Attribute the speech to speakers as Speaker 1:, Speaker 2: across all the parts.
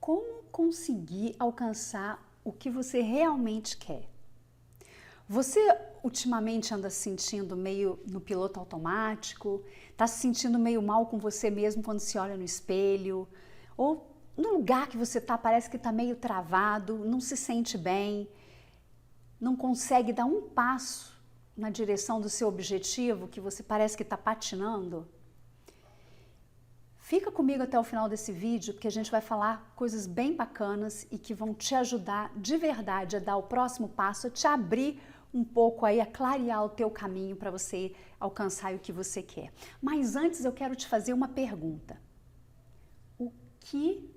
Speaker 1: como conseguir alcançar o que você realmente quer. Você ultimamente anda se sentindo meio no piloto automático, está se sentindo meio mal com você mesmo quando se olha no espelho, ou no lugar que você está parece que está meio travado, não se sente bem, não consegue dar um passo na direção do seu objetivo, que você parece que está patinando? Fica comigo até o final desse vídeo, porque a gente vai falar coisas bem bacanas e que vão te ajudar de verdade a dar o próximo passo, a te abrir um pouco aí, a clarear o teu caminho para você alcançar o que você quer. Mas antes eu quero te fazer uma pergunta. O que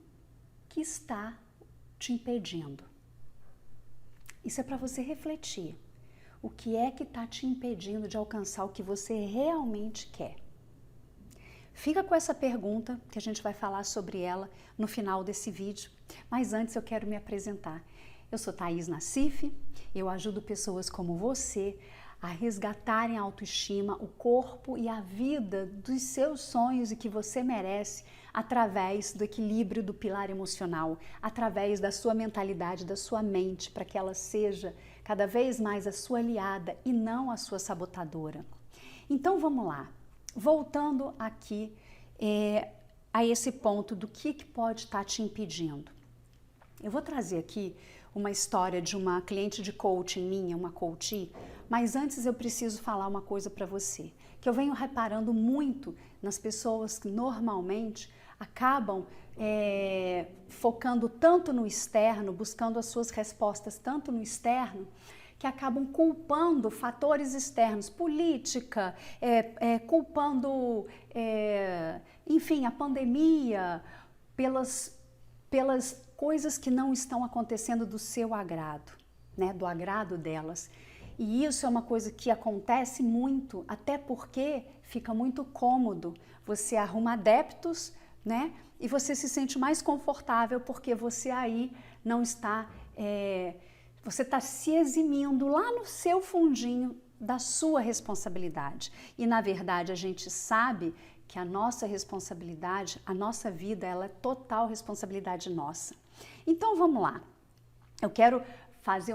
Speaker 1: está te impedindo? Isso é para você refletir. O que é que está te impedindo de alcançar o que você realmente quer? Fica com essa pergunta, que a gente vai falar sobre ela no final desse vídeo. Mas antes eu quero me apresentar. Eu sou Thaís Nassif, eu ajudo pessoas como você a resgatarem a autoestima, o corpo e a vida dos seus sonhos e que você merece através do equilíbrio do pilar emocional, através da sua mentalidade, da sua mente, para que ela seja cada vez mais a sua aliada e não a sua sabotadora. Então vamos lá, voltando aqui a esse ponto do que pode estar te impedindo. Eu vou trazer aqui uma história de uma cliente de coaching minha, uma coachee, mas antes eu preciso falar uma coisa para você, que eu venho reparando muito nas pessoas que normalmente acabam focando tanto no externo, buscando as suas respostas tanto no externo, que acabam culpando fatores externos, política, culpando, enfim, a pandemia, pelas coisas que não estão acontecendo do seu agrado, né, do agrado delas. E isso é uma coisa que acontece muito, até porque fica muito cômodo. Você arruma adeptos, né, e você se sente mais confortável porque você aí não está, você está se eximindo lá no seu fundinho da sua responsabilidade. E na verdade a gente sabe que a nossa responsabilidade, a nossa vida, ela é total responsabilidade nossa. Então vamos lá, eu quero fazer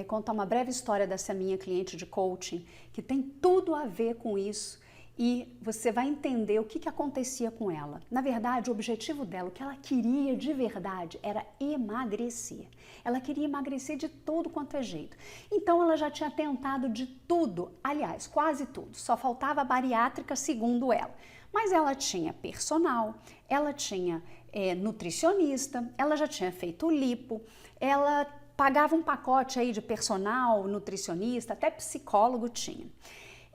Speaker 1: contar uma breve história dessa minha cliente de coaching, que tem tudo a ver com isso e você vai entender o que acontecia com ela. Na verdade, o objetivo dela, o que ela queria de verdade era emagrecer. Ela queria emagrecer de tudo quanto é jeito. Então ela já tinha tentado de tudo, aliás, quase tudo, só faltava a bariátrica segundo ela. Mas ela tinha personal, ela tinha nutricionista, ela já tinha feito lipo, ela pagava um pacote aí de personal, nutricionista, até psicólogo tinha.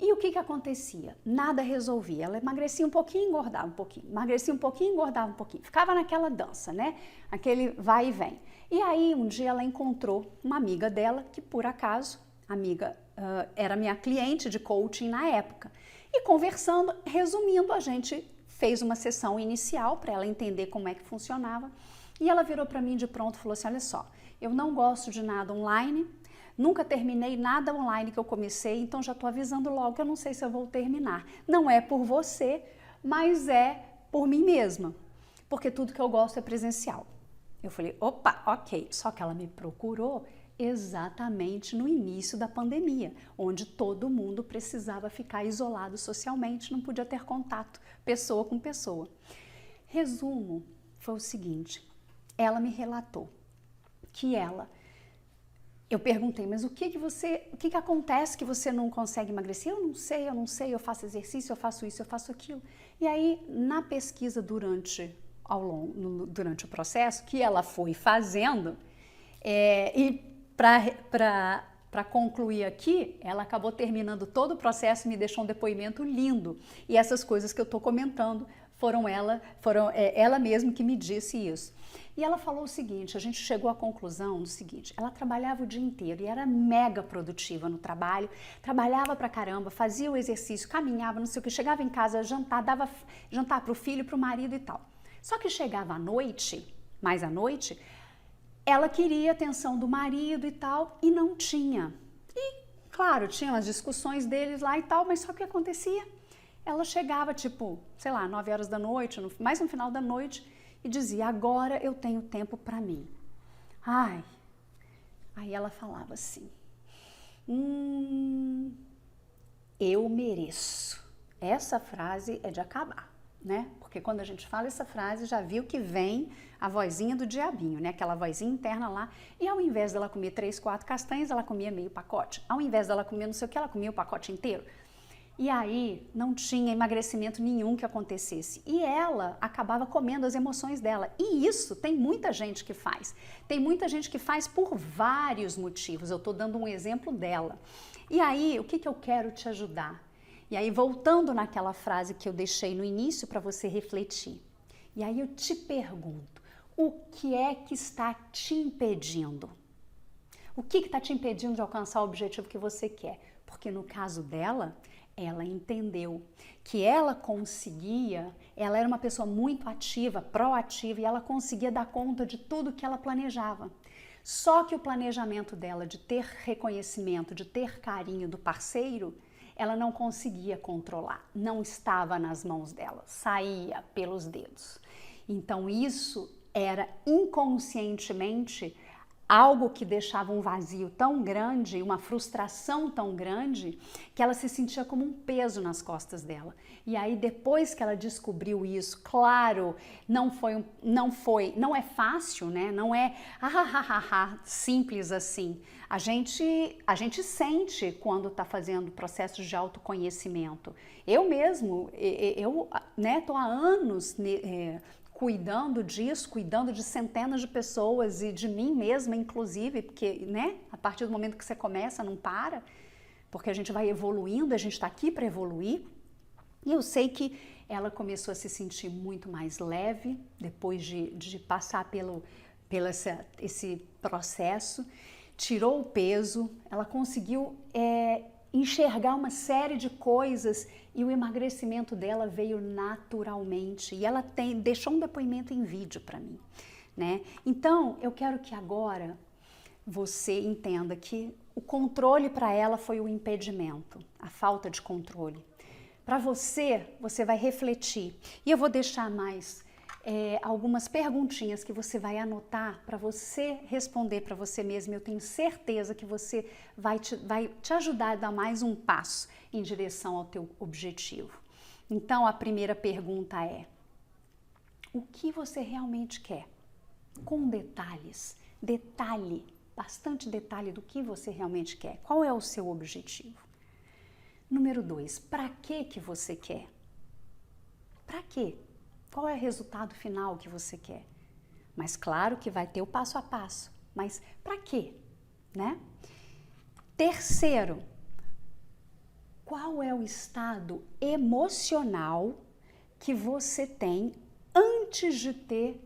Speaker 1: E o que acontecia? Nada resolvia. Ela emagrecia um pouquinho, engordava um pouquinho, emagrecia um pouquinho, engordava um pouquinho. Ficava naquela dança, né? Aquele vai e vem. E aí um dia ela encontrou uma amiga dela, que por acaso, a amiga era minha cliente de coaching na época. E conversando, resumindo, a gente fez uma sessão inicial para ela entender como é que funcionava. E ela virou para mim de pronto e falou assim, olha só, eu não gosto de nada online, nunca terminei nada online que eu comecei, então já estou avisando logo que eu não sei se eu vou terminar. Não é por você, mas é por mim mesma, porque tudo que eu gosto é presencial. Eu falei, opa, ok. Só que ela me procurou exatamente no início da pandemia, onde todo mundo precisava ficar isolado socialmente, não podia ter contato pessoa com pessoa. Resumo foi o seguinte, ela me relatou que eu perguntei, mas o que acontece que você não consegue emagrecer? Eu não sei, eu faço exercício, eu faço isso, eu faço aquilo. E aí, na pesquisa durante o processo, que ela foi fazendo, e para concluir aqui, ela acabou terminando todo o processo e me deixou um depoimento lindo. E essas coisas que eu estou comentando foram ela mesma que me disse isso. E ela falou o seguinte, a gente chegou à conclusão do seguinte, ela trabalhava o dia inteiro e era mega produtiva no trabalho, trabalhava pra caramba, fazia o exercício, caminhava, não sei o que, chegava em casa, jantar, dava jantar pro filho, pro marido e tal. Só que chegava à noite, mais à noite, ela queria a atenção do marido e tal, e não tinha. E, claro, tinha as discussões deles lá e tal, mas só que acontecia? Ela chegava, tipo, sei lá, 9 horas da noite, mais no final da noite, e dizia, agora eu tenho tempo para mim. Ai, aí ela falava assim, eu mereço. Essa frase é de acabar, né? Porque quando a gente fala essa frase, já viu que vem a vozinha do diabinho, né? Aquela vozinha interna lá. E ao invés dela comer 3, 4 castanhas, ela comia meio pacote. Ao invés dela comer não sei o que, ela comia o pacote inteiro. E aí não tinha emagrecimento nenhum que acontecesse. E ela acabava comendo as emoções dela. E isso tem muita gente que faz. Tem muita gente que faz por vários motivos. Eu estou dando um exemplo dela. E aí, o que eu quero te ajudar? E aí, voltando naquela frase que eu deixei no início para você refletir. E aí eu te pergunto, o que é que está te impedindo? O que está te impedindo de alcançar o objetivo que você quer? Porque no caso dela, ela entendeu que ela conseguia, ela era uma pessoa muito ativa, proativa, e ela conseguia dar conta de tudo que ela planejava. Só que o planejamento dela de ter reconhecimento, de ter carinho do parceiro, ela não conseguia controlar, não estava nas mãos dela, saía pelos dedos. Então isso era inconscientemente algo que deixava um vazio tão grande, uma frustração tão grande, que ela se sentia como um peso nas costas dela. E aí depois que ela descobriu isso, claro, não é fácil, né? Não é simples assim. A gente sente quando está fazendo processos de autoconhecimento. Eu mesmo, tô há anos cuidando disso, cuidando de centenas de pessoas e de mim mesma, inclusive, porque, né, a partir do momento que você começa, não para, porque a gente vai evoluindo, a gente está aqui para evoluir. E eu sei que ela começou a se sentir muito mais leve depois de passar pelo esse processo, tirou o peso, ela conseguiu enxergar uma série de coisas e o emagrecimento dela veio naturalmente. E ela deixou um depoimento em vídeo para mim, né? Então, eu quero que agora você entenda que o controle para ela foi o impedimento, a falta de controle. Para você vai refletir. E eu vou deixar mais algumas perguntinhas que você vai anotar para você responder para você mesmo. Eu tenho certeza que você vai te ajudar a dar mais um passo em direção ao teu objetivo. Então, a primeira pergunta é: o que você realmente quer? Com detalhes, bastante detalhe do que você realmente quer. Qual é o seu objetivo? Número 2, para que você quer? Para quê? Qual é o resultado final que você quer? Mas claro que vai ter o passo a passo. Mas para quê? Né? Terceiro, qual é o estado emocional que você tem antes de ter,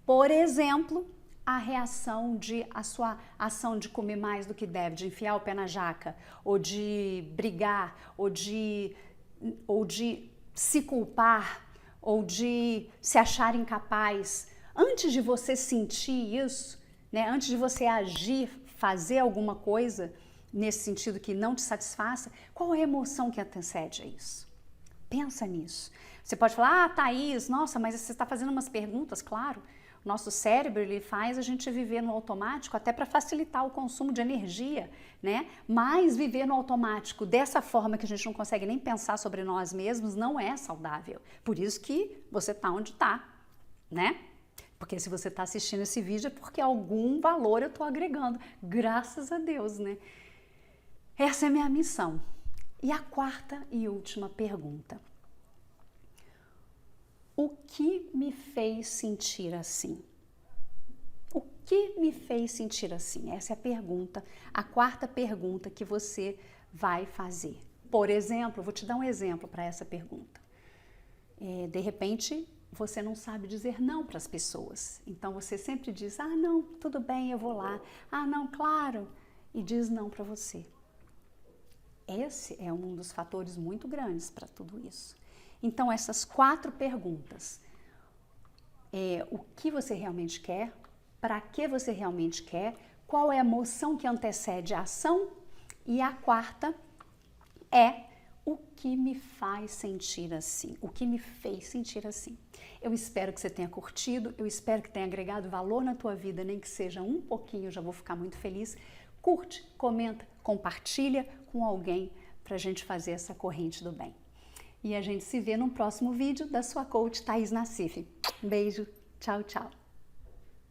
Speaker 1: por exemplo, a sua ação de comer mais do que deve, de enfiar o pé na jaca, ou de brigar, ou de se culpar, ou de se achar incapaz. Antes de você sentir isso, né, antes de você agir, fazer alguma coisa nesse sentido que não te satisfaça, qual é a emoção que antecede a isso? Pensa nisso. Você pode falar, Thaís, nossa, mas você está fazendo umas perguntas, claro. O nosso cérebro, ele faz a gente viver no automático até para facilitar o consumo de energia, né? Mas viver no automático dessa forma que a gente não consegue nem pensar sobre nós mesmos não é saudável. Por isso que você está onde está, né? Porque se você está assistindo esse vídeo é porque algum valor eu estou agregando. Graças a Deus, né? Essa é a minha missão. E a quarta e última pergunta. O que me fez sentir assim? O que me fez sentir assim? Essa é a pergunta, a quarta pergunta que você vai fazer. Por exemplo, vou te dar um exemplo para essa pergunta. De repente, você não sabe dizer não para as pessoas. Então, você sempre diz, não, tudo bem, eu vou lá. Não, claro. E diz não para você. Esse é um dos fatores muito grandes para tudo isso. Então, essas 4 perguntas. O que você realmente quer? Para que você realmente quer? Qual é a emoção que antecede a ação? E a quarta é o que me faz sentir assim, o que me fez sentir assim. Eu espero que você tenha curtido, eu espero que tenha agregado valor na tua vida, nem que seja um pouquinho, eu já vou ficar muito feliz. Curte, comenta, compartilha com alguém para a gente fazer essa corrente do bem. E a gente se vê no próximo vídeo da sua coach Thaís Nassif. Beijo, tchau, tchau.